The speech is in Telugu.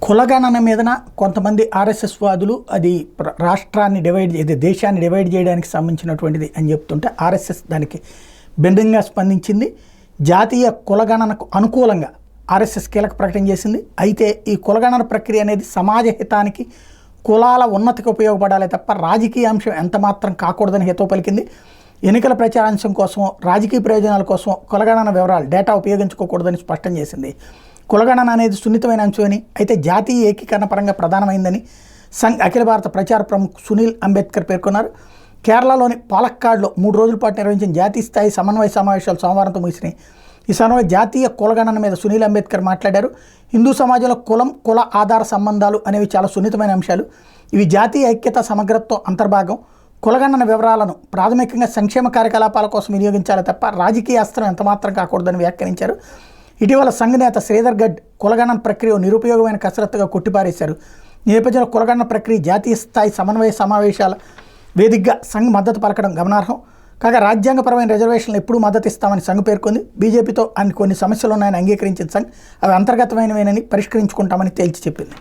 కులగణన మీదన కొంతమంది ఆర్ఎస్ఎస్ వాదులు అది రాష్ట్రాన్ని డివైడ్ దేశాన్ని డివైడ్ చేయడానికి సంబంధించినటువంటిది అని చెప్తుంటే ఆర్ఎస్ఎస్ దానికి భిన్నంగా స్పందించింది. జాతీయ కులగణనకు అనుకూలంగా ఆర్ఎస్ఎస్ కీలక ప్రకటన చేసింది. అయితే ఈ కులగణన ప్రక్రియ అనేది సమాజ హితానికి కులాల ఉన్నతికి ఉపయోగపడాలి తప్ప రాజకీయ అంశం ఎంత మాత్రం కాకూడదని హితవు పలికింది. ఎన్నికల ప్రచారాంశం కోసం రాజకీయ ప్రయోజనాల కోసం కులగణన వివరాలు డేటా ఉపయోగించుకోకూడదని స్పష్టం చేసింది. కులగణన అనేది సున్నితమైన అంశమని, అయితే జాతీయ ఏకీకరణ పరంగా ప్రధానమైందని అఖిల భారత ప్రచార ప్రముఖ్ సునీల్ అంబేద్కర్ పేర్కొన్నారు. కేరళలోని పాలక్కాడ్లో 3 రోజుల పాటు నిర్వహించిన జాతీయ స్థాయి సమన్వయ సమావేశాలు సోమవారంతో ముగిసినాయి. ఈ సమన్వయ జాతీయ కులగణన మీద సునీల్ అంబేద్కర్ మాట్లాడారు. హిందూ సమాజంలో కుల ఆధార సంబంధాలు అనేవి చాలా సున్నితమైన అంశాలు. ఇవి జాతీయ ఐక్యత సమగ్రత్వం అంతర్భాగం. కులగణన వివరాలను ప్రాథమికంగా సంక్షేమ కార్యకలాపాల కోసం వినియోగించాలి తప్ప రాజకీయ అస్త్రం ఎంతమాత్రం కాకూడదని వ్యాఖ్యానించారు. ఇటీవల సంఘ్ నేత శ్రీధర్ గడ్ కులగణన ప్రక్రియ నిరుపయోగమైన కసరత్తుగా కొట్టిపారేశారు. ఈ నేపథ్యంలో కులగణన ప్రక్రియ జాతీయ స్థాయి సమన్వయ సమావేశాల వేదికగా సంఘ్ మద్దతు పలకడం గమనార్హం. కాగా రాజ్యాంగపరమైన రిజర్వేషన్లు ఎప్పుడూ మద్దతు ఇస్తామని సంఘ్ పేర్కొంది. బీజేపీతో కొన్ని సమస్యలు ఉన్నాయని అంగీకరించిన సంఘ్ అవి అంతర్గతమైనవేనని పరిష్కరించుకుంటామని తేల్చి చెప్పింది.